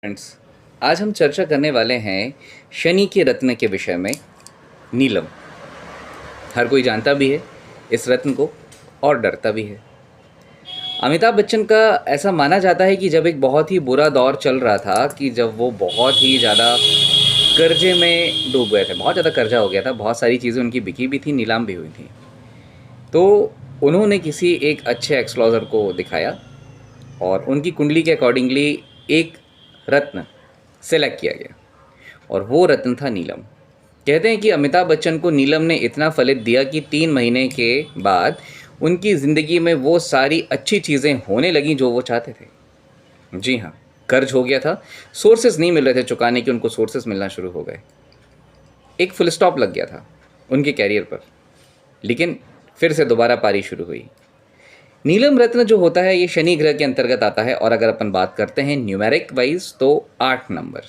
Friends, आज हम चर्चा करने वाले हैं शनि के रत्न के विषय में, नीलम। हर कोई जानता भी है इस रत्न को और डरता भी है। अमिताभ बच्चन का ऐसा माना जाता है कि जब एक बहुत ही बुरा दौर चल रहा था, कि जब वो बहुत ही ज़्यादा कर्जे में डूब गए थे, बहुत ज़्यादा कर्जा हो गया था, बहुत सारी चीज़ें उनकी बिकी भी थी, नीलाम भी हुई थी, तो उन्होंने किसी एक अच्छे एक्सप्लोजर को दिखाया और उनकी कुंडली के अकॉर्डिंगली एक रत्न सेलेक्ट किया गया और वो रत्न था नीलम। कहते हैं कि अमिताभ बच्चन को नीलम ने इतना फलित दिया कि 3 महीने के बाद उनकी ज़िंदगी में वो सारी अच्छी चीज़ें होने लगीं जो वो चाहते थे। जी हाँ, कर्ज हो गया था, सोर्सेज नहीं मिल रहे थे चुकाने के, उनको सोर्सेज मिलना शुरू हो गए। एक फुल स्टॉप लग गया था उनके कैरियर पर, लेकिन फिर से दोबारा पारी शुरू हुई। नीलम रत्न जो होता है ये शनि ग्रह के अंतर्गत आता है और अगर अपन बात करते हैं न्यूमेरिक वाइज तो 8 नंबर।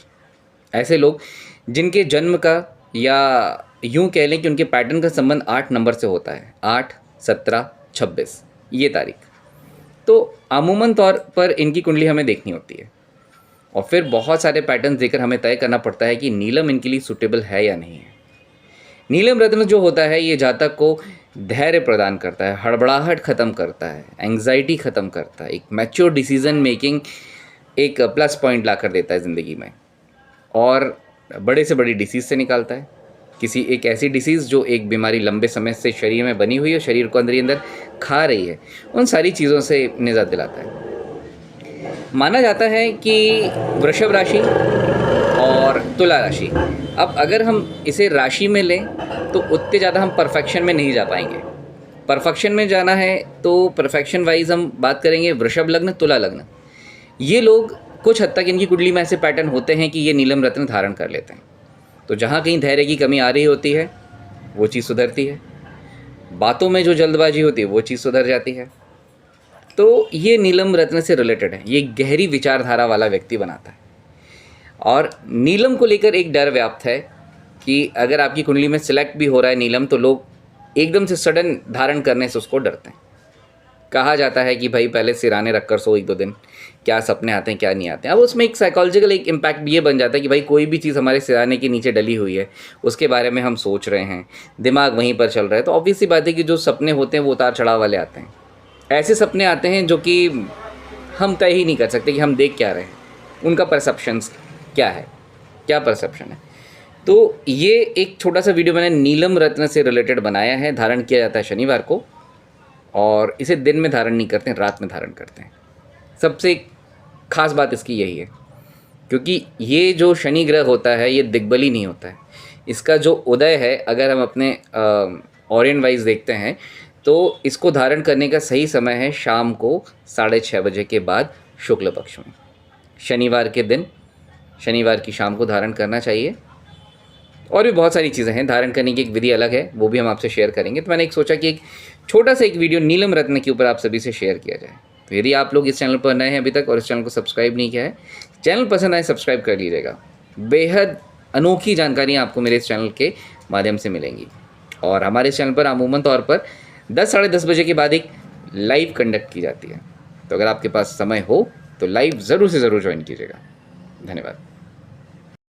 ऐसे लोग जिनके जन्म का या यूं कह लें कि उनके पैटर्न का संबंध 8 नंबर से होता है, 8, 17, 26 ये तारीख, तो अमूमन तौर पर इनकी कुंडली हमें देखनी होती है और फिर बहुत सारे पैटर्न देकर हमें तय करना पड़ता है कि नीलम इनके लिए सूटेबल है या नहीं है। नीलम रत्न जो होता है ये जातक को धैर्य प्रदान करता है, हड़बड़ाहट ख़त्म करता है, एंग्जाइटी ख़त्म करता है, एक मैच्योर डिसीजन मेकिंग एक प्लस पॉइंट ला कर देता है ज़िंदगी में और बड़े से बड़ी डिसीज़ से निकालता है। किसी एक ऐसी डिसीज़ जो एक बीमारी लंबे समय से शरीर में बनी हुई है, शरीर को अंदर ही अंदर खा रही है, उन सारी चीज़ों से निजात दिलाता है। माना जाता है कि वृषभ राशि और तुला राशि, अब अगर हम इसे राशि में लें तो उतने ज़्यादा हम परफेक्शन में नहीं जा पाएंगे। परफेक्शन में जाना है तो परफेक्शन वाइज हम बात करेंगे वृषभ लग्न, तुला लग्न। ये लोग कुछ हद तक इनकी कुंडली में ऐसे पैटर्न होते हैं कि ये नीलम रत्न धारण कर लेते हैं। तो जहाँ कहीं धैर्य की कमी आ रही होती है वो चीज़ सुधरती है, बातों में जो जल्दबाजी होती है वो चीज़ सुधर जाती है। तो ये नीलम रत्न से रिलेटेड है, ये गहरी विचारधारा वाला व्यक्ति बनाता है। और नीलम को लेकर एक डर व्याप्त है कि अगर आपकी कुंडली में सिलेक्ट भी हो रहा है नीलम तो लोग एकदम से सडन धारण करने से उसको डरते हैं। कहा जाता है कि भाई पहले सिराने रख कर सो 1-2 दिन, क्या सपने आते हैं क्या नहीं आते हैं। अब उसमें एक साइकोलॉजिकल एक इम्पैक्ट भी ये बन जाता है कि भाई कोई भी चीज़ हमारे सिराने के नीचे डली हुई है, उसके बारे में हम सोच रहे हैं, दिमाग वहीं पर चल रहा है, तो ऑब्वियस सी बात है कि जो सपने होते हैं वो उतार चढ़ाव वाले आते हैं। ऐसे सपने आते हैं जो कि हम तय ही नहीं कर सकते कि हम देख क्या रहे हैं, उनका परसेप्शंस क्या है, क्या परसेप्शन है। तो ये एक छोटा सा वीडियो मैंने नीलम रत्न से रिलेटेड बनाया है। धारण किया जाता है शनिवार को और इसे दिन में धारण नहीं करते हैं, रात में धारण करते हैं। सबसे खास बात इसकी यही है क्योंकि ये जो शनि ग्रह होता है ये दिग्बली नहीं होता है। इसका जो उदय है अगर हम अपने ओरियन वाइज देखते हैं तो इसको धारण करने का सही समय है शाम को 6:30 बजे के बाद शुक्ल पक्ष में। शनिवार के दिन, शनिवार की शाम को धारण करना चाहिए। और भी बहुत सारी चीज़ें हैं, धारण करने की एक विधि अलग है, वो भी हम आपसे शेयर करेंगे। तो मैंने एक सोचा कि एक छोटा सा एक वीडियो नीलम रत्न के ऊपर आप सभी से शेयर किया जाए। तो यदि आप लोग इस चैनल पर नए हैं अभी तक और इस चैनल को सब्सक्राइब नहीं किया है, चैनल पसंद आए सब्सक्राइब कर लीजिएगा। बेहद अनोखी जानकारियाँ आपको मेरे इस चैनल के माध्यम से मिलेंगी। और हमारे इस चैनल पर अमूमन तौर पर 10 साढ़े 10 बजे के बाद एक लाइव कंडक्ट की जाती है। तो अगर आपके पास समय हो तो लाइव ज़रूर से ज़रूर ज्वाइन कीजिएगा। धन्यवाद।